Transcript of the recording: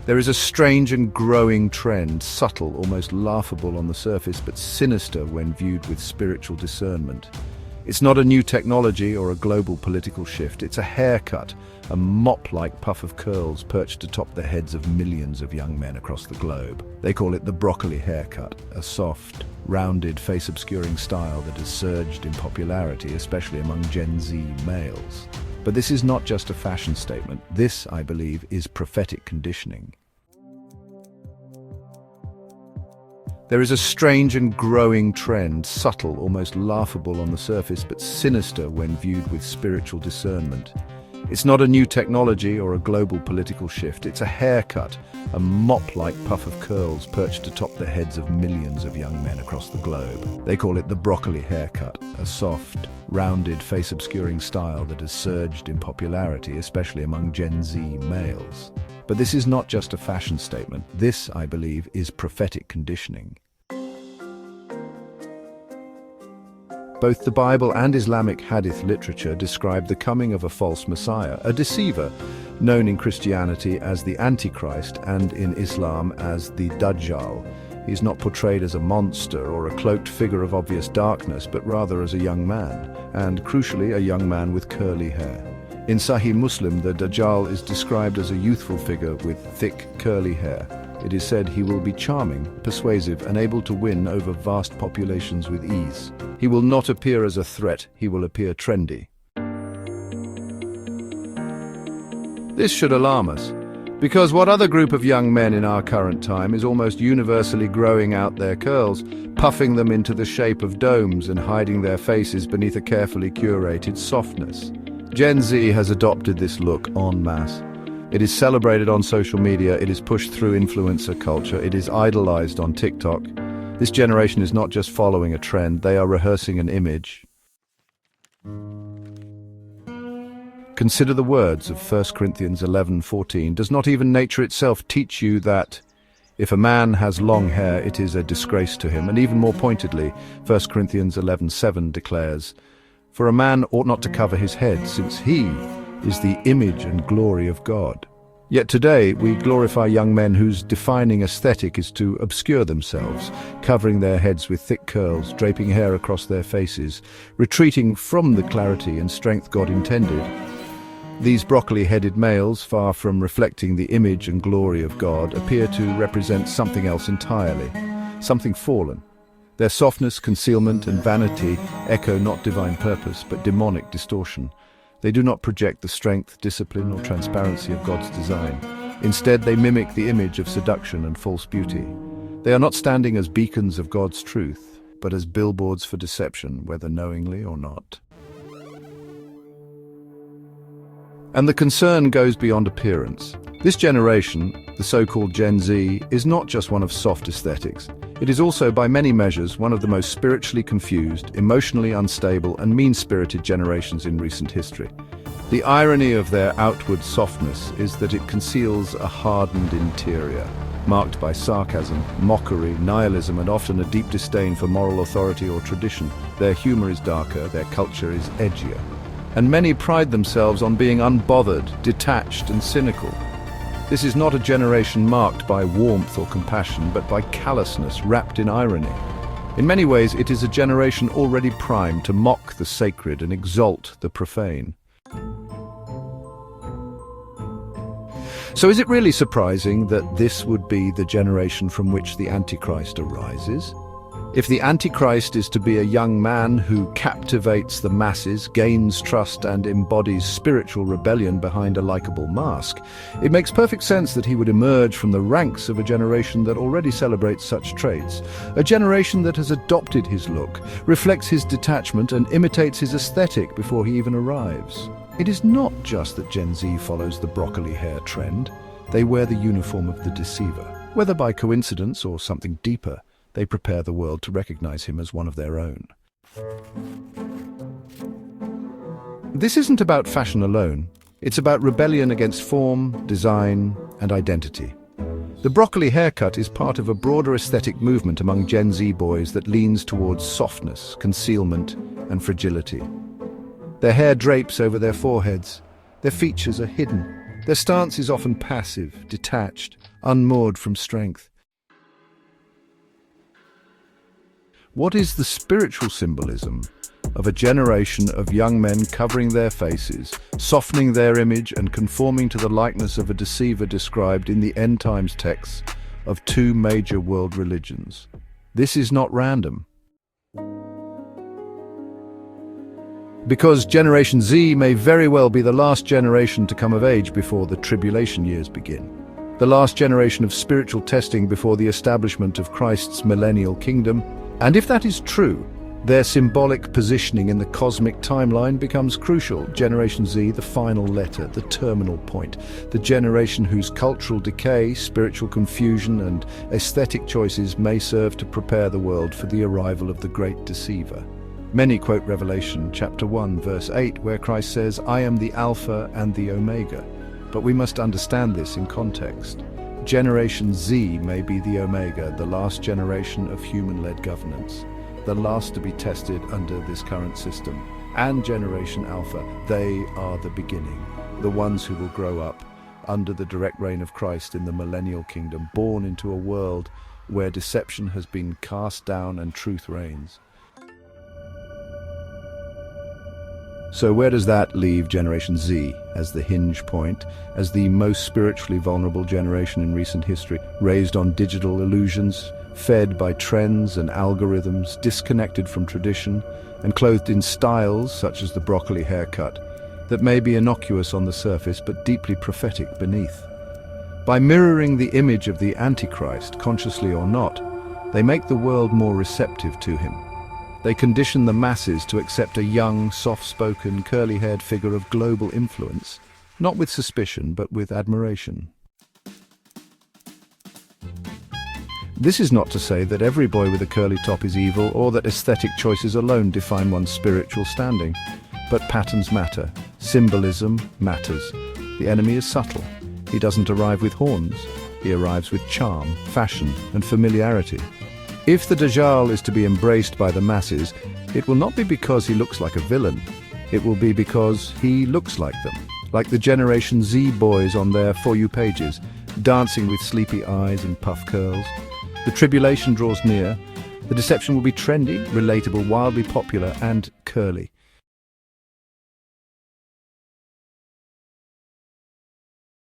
There is a strange and growing trend, subtle, almost laughable on the surface, but sinister when viewed with spiritual discernment. It's not a new technology or a global political shift. It's a haircut, a mop-like puff of curls perched atop the heads of millions of young men across the globe. They call it the broccoli haircut, a soft, rounded, face-obscuring style that has surged in popularity, especially among Gen Z males. But this is not just a fashion statement. This, I believe, is prophetic conditioning. There is a strange and growing trend, subtle, almost laughable on the surface, but sinister when viewed with spiritual discernment. It's not a new technology or a global political shift. It's a haircut, a mop-like puff of curls perched atop the heads of millions of young men across the globe. They call it the broccoli haircut, a soft, rounded, face-obscuring style that has surged in popularity, especially among Gen Z males. But this is not just a fashion statement. This, I believe, is prophetic conditioning. Both the Bible and Islamic Hadith literature describe the coming of a false Messiah, a deceiver, known in Christianity as the Antichrist and in Islam as the Dajjal. He's not portrayed as a monster or a cloaked figure of obvious darkness, but rather as a young man, and crucially, a young man with curly hair. In Sahih Muslim, the Dajjal is described as a youthful figure with thick, curly hair. It is said he will be charming, persuasive, and able to win over vast populations with ease. He will not appear as a threat, he will appear trendy. This should alarm us, because what other group of young men in our current time is almost universally growing out their curls, puffing them into the shape of domes and hiding their faces beneath a carefully curated softness? Gen Z has adopted this look en masse. It is celebrated on social media, it is pushed through influencer culture, it is idolized on TikTok. This generation is not just following a trend, they are rehearsing an image. Consider the words of 1 Corinthians 11:14. Does not even nature itself teach you that if a man has long hair, it is a disgrace to him? And even more pointedly, 1 Corinthians 11:7 declares, for a man ought not to cover his head, since he is the image and glory of God. Yet today we glorify young men whose defining aesthetic is to obscure themselves, covering their heads with thick curls, draping hair across their faces, retreating from the clarity and strength God intended. These broccoli-headed males, far from reflecting the image and glory of God, appear to represent something else entirely, something fallen. Their softness, concealment, and vanity echo not divine purpose, but demonic distortion. They do not project the strength, discipline, or transparency of God's design. Instead, they mimic the image of seduction and false beauty. They are not standing as beacons of God's truth, but as billboards for deception, whether knowingly or not. And the concern goes beyond appearance. This generation, the so-called Gen Z, is not just one of soft aesthetics. It is also, by many measures, one of the most spiritually confused, emotionally unstable, and mean-spirited generations in recent history. The irony of their outward softness is that it conceals a hardened interior, marked by sarcasm, mockery, nihilism, and often a deep disdain for moral authority or tradition. Their humor is darker, their culture is edgier. And many pride themselves on being unbothered, detached, and cynical. This is not a generation marked by warmth or compassion, but by callousness wrapped in irony. In many ways, it is a generation already primed to mock the sacred and exalt the profane. So is it really surprising that this would be the generation from which the Antichrist arises? If the Antichrist is to be a young man who captivates the masses, gains trust, and embodies spiritual rebellion behind a likable mask, it makes perfect sense that he would emerge from the ranks of a generation that already celebrates such traits, a generation that has adopted his look, reflects his detachment, and imitates his aesthetic before he even arrives. It is not just that Gen Z follows the broccoli hair trend. They wear the uniform of the deceiver. Whether by coincidence or something deeper, they prepare the world to recognize him as one of their own. This isn't about fashion alone. It's about rebellion against form, design, and identity. The broccoli haircut is part of a broader aesthetic movement among Gen Z boys that leans towards softness, concealment, and fragility. Their hair drapes over their foreheads. Their features are hidden. Their stance is often passive, detached, unmoored from strength. What is the spiritual symbolism of a generation of young men covering their faces, softening their image and conforming to the likeness of a deceiver described in the end times texts of two major world religions? This is not random. Because Generation Z may very well be the last generation to come of age before the tribulation years begin. The last generation of spiritual testing before the establishment of Christ's millennial kingdom. And if that is true, their symbolic positioning in the cosmic timeline becomes crucial. Generation Z, the final letter, the terminal point, the generation whose cultural decay, spiritual confusion, and aesthetic choices may serve to prepare the world for the arrival of the great deceiver. Many quote Revelation chapter 1, verse 8, where Christ says, "I am the Alpha and the Omega." But we must understand this in context. Generation Z may be the Omega, the last generation of human-led governance, the last to be tested under this current system. And Generation Alpha, they are the beginning, the ones who will grow up under the direct reign of Christ in the millennial kingdom, born into a world where deception has been cast down and truth reigns. So where does that leave Generation Z as the hinge point, as the most spiritually vulnerable generation in recent history, raised on digital illusions, fed by trends and algorithms, disconnected from tradition, and clothed in styles such as the broccoli haircut that may be innocuous on the surface but deeply prophetic beneath? By mirroring the image of the Antichrist, consciously or not, they make the world more receptive to him. They condition the masses to accept a young, soft-spoken, curly-haired figure of global influence, not with suspicion, but with admiration. This is not to say that every boy with a curly top is evil, or that aesthetic choices alone define one's spiritual standing. But patterns matter. Symbolism matters. The enemy is subtle. He doesn't arrive with horns. He arrives with charm, fashion, and familiarity. If the Dajjal is to be embraced by the masses, it will not be because he looks like a villain. It will be because he looks like them, like the Generation Z boys on their For You pages, dancing with sleepy eyes and puff curls. The tribulation draws near. The deception will be trendy, relatable, wildly popular, and curly.